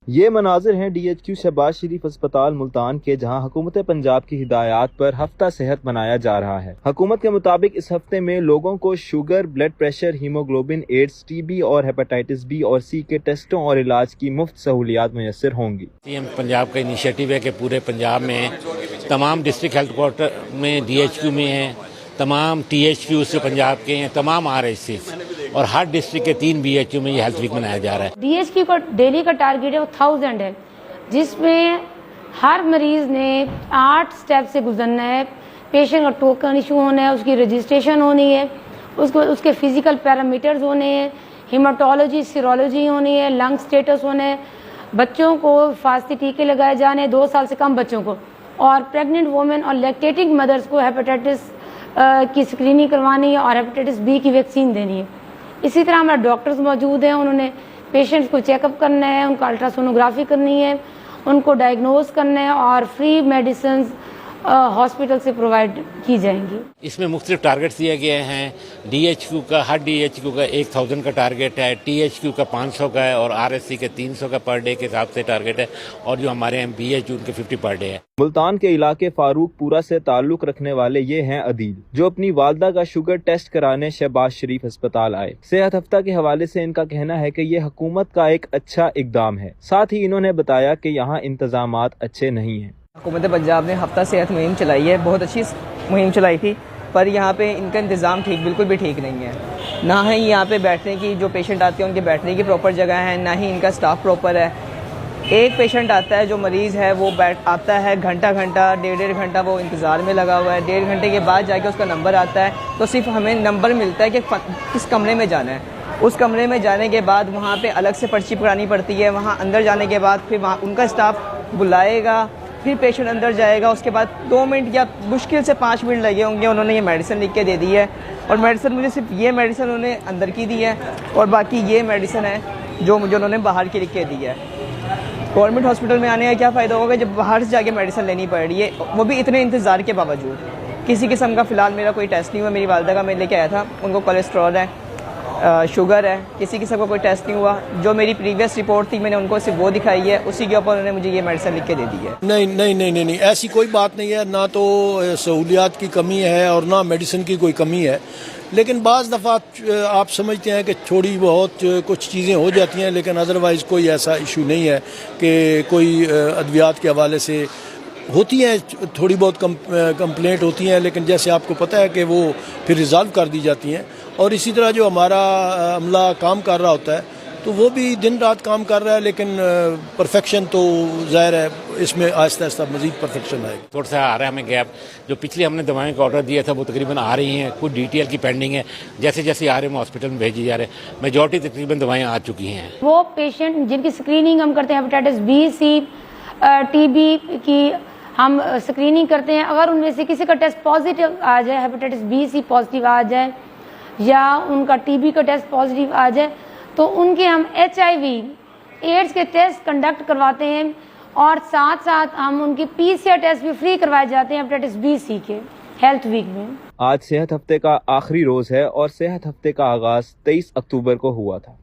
یہ مناظر ہیں ڈی ایچ کیو شہباز شریف اسپتال ملتان کے، جہاں حکومت پنجاب کی ہدایات پر ہفتہ صحت منایا جا رہا ہے۔ حکومت کے مطابق اس ہفتے میں لوگوں کو sugar, blood pressure, haemoglobin, AIDS, T B اور ہیپاٹائٹس بی اور سی کے ٹیسٹوں اور علاج کی مفت سہولیات میسر ہوں گی۔ سی ایم پنجاب کا انیشیٹو ہے کہ پورے پنجاب میں تمام ڈسٹرکٹ ہیلتھ کوارٹر میں ڈی ایچ کیو میں ہیں، تمام ٹی ایچ کیو سے پنجاب کے ہیں، تمام آر ایچ سی اور ہر ڈسٹرکٹ کے 3 بی ایچ کیو میں یہ ہیلتھ ویک منایا جا رہا ہے۔ ڈی ایچ کیو کا ڈیلی کا ٹارگیٹ ہے وہ 1000 ہے، جس میں ہر مریض نے 8 سٹیپ سے گزرنا ہے۔ پیشنٹ کا ٹوکن ایشو ہونا ہے، اس کی رجسٹریشن ہونی ہے، اس کے فزیکل پیرامیٹرز ہونے ہیں، ہیماٹولوجی، سیرولوجی ہونی ہے، لنگ سٹیٹس ہونا ہے، بچوں کو حفاظتی ٹیکے لگائے جانے 2 سال سے کم بچوں کو، اور پریگننٹ وومن اور لیکٹیٹنگ مدرز کو ہیپاٹائٹس کی اسکریننگ کروانی ہے اور ہیپاٹائٹس بی کی ویکسین دینی ہے۔ اسی طرح ہمارے ڈاکٹرز موجود ہیں، انہوں نے پیشنٹس کو چیک اپ کرنا ہے، ان کو الٹرا سونوگرافی کرنی ہے، ان کو ڈائگنوز کرنا ہے، اور فری میڈیسنز ہاسپٹل سے پرووائڈ کی جائیں گی۔ اس میں مختلف ٹارگیٹس دیے گئے ہیں۔ ڈی ایچ کیو کا ہر ڈی ایچ کیو کا 1000 کا ٹارگیٹ ہے، ٹی ایچ کیو کا 500 کا ہے، اور آر ایس سی کے 300 کا پر ڈے کے حساب سے ٹارگیٹ ہے، اور جو ہمارے ایم بی ایچ ان کے 50 پر ڈے ہے۔ ملتان کے علاقے فاروق پورہ سے تعلق رکھنے والے یہ ہیں عدیل، جو اپنی والدہ کا شوگر ٹیسٹ کرانے شہباز شریف اسپتال آئے۔ صحت ہفتہ کے حوالے سے ان کا کہنا ہے کہ یہ حکومت کا ایک اچھا اقدام ہے۔ ساتھ ہی انہوں نے بتایا کہ یہاں انتظامات اچھے نہیں ہیں۔ حکومت پنجاب نے ہفتہ صحت مہم چلائی ہے، بہت اچھی مہم چلائی تھی، پر یہاں پہ ان کا انتظام بالکل بھی ٹھیک نہیں ہے۔ نہ ہی یہاں پہ بیٹھنے کی، جو پیشنٹ آتے ہیں ان کے بیٹھنے کی پراپر جگہ ہے، نہ ہی ان کا سٹاف پراپر ہے۔ ایک پیشنٹ آتا ہے جو مریض ہے، وہ آتا ہے گھنٹہ 1.5 گھنٹہ وہ انتظار میں لگا ہوا ہے، 1.5 گھنٹے کے بعد جا کے اس کا نمبر آتا ہے، تو صرف ہمیں نمبر ملتا ہے کہ کس کمرے میں جانا ہے۔ اس کمرے میں جانے کے بعد وہاں پہ الگ سے پرچی پکڑانی پڑتی ہے، وہاں اندر جانے کے بعد پھر وہاں ان کا سٹاف بلائے گا، پھر پیشنٹ اندر جائے گا، اس کے بعد 2 منٹ یا مشکل سے 5 منٹ لگے ہوں گے، انہوں نے یہ میڈیسن لکھ کے دے دی ہے، اور میڈیسن مجھے صرف یہ میڈیسن انہوں نے اندر کی دی ہے، اور باقی یہ میڈیسن ہے جو مجھے انہوں نے باہر کی لکھ کے دی ہے۔ گورنمنٹ ہاسپٹل میں آنے کا کیا فائدہ ہوگا جب باہر سے جا کے میڈیسن لینی پڑ رہی ہے، وہ بھی اتنے انتظار کے باوجود۔ کسی قسم کا فی الحال میرا کوئی ٹیسٹ نہیں ہوا، میری والدہ کا میں لے کے آیا تھا، ان کو کولیسٹرول ہے، شوگر ہے، کسی قسم کا کوئی ٹیسٹ نہیں ہوا۔ جو میری پریویس رپورٹ تھی میں نے ان کو صرف وہ دکھائی ہے، اسی کے اوپر انہوں نے مجھے یہ میڈیسن لکھ کے دے دی ہے۔ نہیں، ایسی کوئی بات نہیں ہے، نہ تو سہولیات کی کمی ہے اور نہ میڈیسن کی کوئی کمی ہے، لیکن بعض دفعہ آپ سمجھتے ہیں کہ تھوڑی بہت کچھ چیزیں ہو جاتی ہیں، لیکن ادروائز کوئی ایسا ایشو نہیں ہے کہ کوئی ادویات کے حوالے سے ہوتی ہیں، تھوڑی بہت کمپلینٹ ہوتی ہیں، لیکن جیسے آپ کو پتہ ہے کہ وہ پھر ریزالو کر دی جاتی ہیں۔ اور اسی طرح جو ہمارا عملہ کام کر رہا ہوتا ہے تو وہ بھی دن رات کام کر رہا ہے، لیکن پرفیکشن تو ظاہر ہے اس میں آہستہ آہستہ مزید پرفیکشن آئے گی۔ تھوڑا سا آ رہا ہے ہمیں گیپ، جو پچھلی ہم نے دوائیں کا آرڈر دیا تھا وہ تقریباً آ رہی ہیں، کچھ ڈیٹیل کی پینڈنگ ہے، جیسے جیسے آ رہے ہیں ہاسپٹل میں بھیجی جا رہے ہیں، میجورٹی تقریباً دوائیں آ چکی ہیں۔ وہ پیشنٹ جن کی اسکریننگ ہم کرتے ہیں hepatitis B, C, T B کی ہم اسکریننگ کرتے ہیں، اگر ان میں سے کسی کا ٹیسٹ پازیٹیو آ جائے، ہیپاٹائٹس بی، سی پازیٹیو آ جائے، یا ان کا ٹی بی کا ٹیسٹ پازیٹیو آ جائے، تو ان کے ہم ایچ آئی وی، ایڈز کے ٹیسٹ کنڈکٹ کرواتے ہیں، اور ساتھ ساتھ ہم ان کی پی سی آر ٹیسٹ بھی فری کروائے جاتے ہیں ہیپاٹائٹس بی، سی کے ہیلتھ ویک میں۔ آج صحت ہفتے کا آخری روز ہے اور صحت ہفتے کا آغاز 23 اکتوبر کو ہوا تھا۔